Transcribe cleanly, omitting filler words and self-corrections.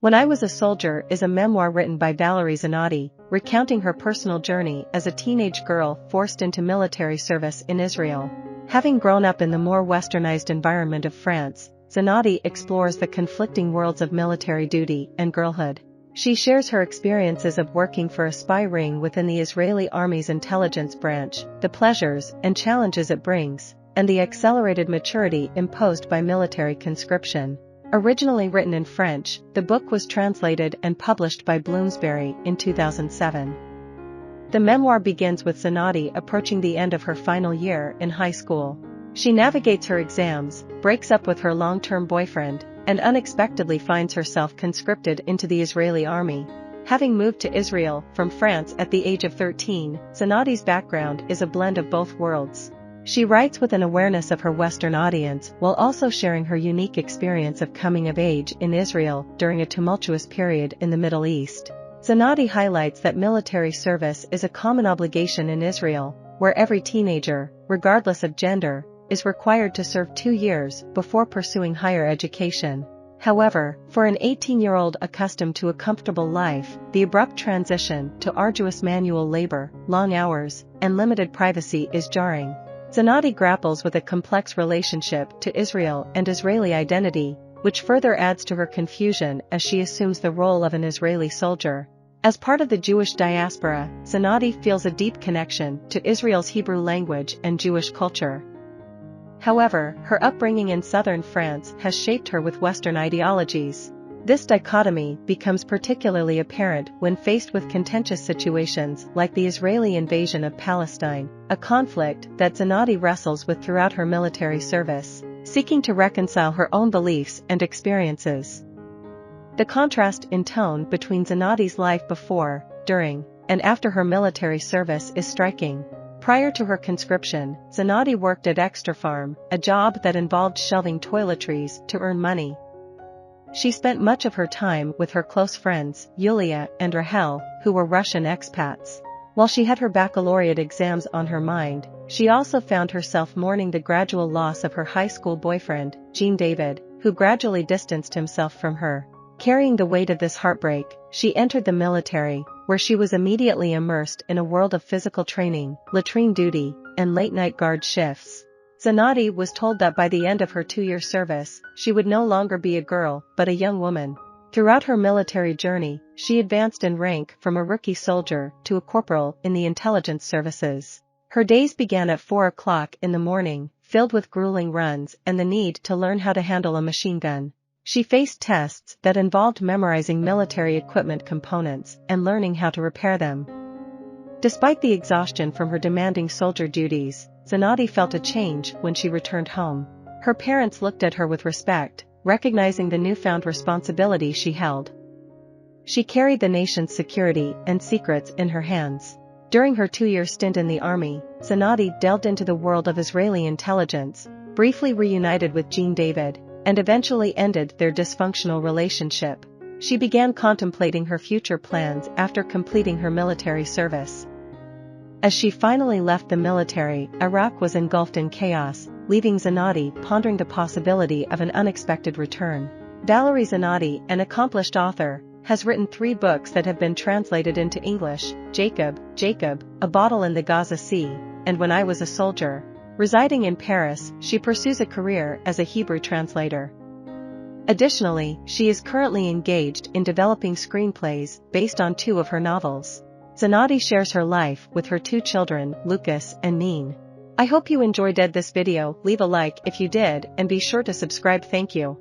When I Was a Soldier is a memoir written by Valérie Zenatti, recounting her personal journey as a teenage girl forced into military service in Israel. Having grown up in the more westernized environment of France, Zenatti explores the conflicting worlds of military duty and girlhood. She shares her experiences of working for a spy ring within the Israeli Army's intelligence branch, the pleasures and challenges it brings, and the accelerated maturity imposed by military conscription. Originally written in French, the book was translated and published by Bloomsbury in 2007. The memoir begins with Zenatti approaching the end of her final year in high school. She navigates her exams, breaks up with her long-term boyfriend, and unexpectedly finds herself conscripted into the Israeli army. Having moved to Israel from France at the age of 13, Zenatti's background is a blend of both worlds. She writes with an awareness of her Western audience while also sharing her unique experience of coming of age in Israel during a tumultuous period in the Middle East. Zenatti highlights that military service is a common obligation in Israel, where every teenager, regardless of gender, is required to serve 2 years before pursuing higher education. However, for an 18-year-old accustomed to a comfortable life, the abrupt transition to arduous manual labor, long hours, and limited privacy is jarring. Zenatti grapples with a complex relationship to Israel and Israeli identity, which further adds to her confusion as she assumes the role of an Israeli soldier. As part of the Jewish diaspora, Zenatti feels a deep connection to Israel's Hebrew language and Jewish culture. However, her upbringing in southern France has shaped her with Western ideologies. This dichotomy becomes particularly apparent when faced with contentious situations like the Israeli invasion of Palestine, a conflict that Zenatti wrestles with throughout her military service, seeking to reconcile her own beliefs and experiences. The contrast in tone between Zenatti's life before, during, and after her military service is striking. Prior to her conscription, Zenatti worked at Extra Farm, a job that involved shelving toiletries to earn money. She spent much of her time with her close friends, Yulia and Rahel, who were Russian expats. While she had her baccalaureate exams on her mind, she also found herself mourning the gradual loss of her high school boyfriend, Jean David, who gradually distanced himself from her. Carrying the weight of this heartbreak, she entered the military, where she was immediately immersed in a world of physical training, latrine duty, and late-night guard shifts. Zenatti was told that by the end of her 2-year service, she would no longer be a girl, but a young woman. Throughout her military journey, she advanced in rank from a rookie soldier to a corporal in the intelligence services. Her days began at 4 o'clock in the morning, filled with grueling runs and the need to learn how to handle a machine gun. She faced tests that involved memorizing military equipment components and learning how to repair them. Despite the exhaustion from her demanding soldier duties, Zenatti felt a change when she returned home. Her parents looked at her with respect, recognizing the newfound responsibility she held. She carried the nation's security and secrets in her hands. During her 2-year stint in the army, Zenatti delved into the world of Israeli intelligence, briefly reunited with Jean David, and eventually ended their dysfunctional relationship. She began contemplating her future plans after completing her military service. As she finally left the military, Iraq was engulfed in chaos, leaving Zenatti pondering the possibility of an unexpected return. Valérie Zenatti, an accomplished author, has written 3 books that have been translated into English: Jacob, A Bottle in the Gaza Sea, and When I Was a Soldier. Residing in Paris, she pursues a career as a Hebrew translator. Additionally, she is currently engaged in developing screenplays based on 2 of her novels. Zenatti shares her life with her 2 children, Lucas and Neen. I hope you enjoyed this video. Leave a like if you did and be sure to subscribe. Thank you.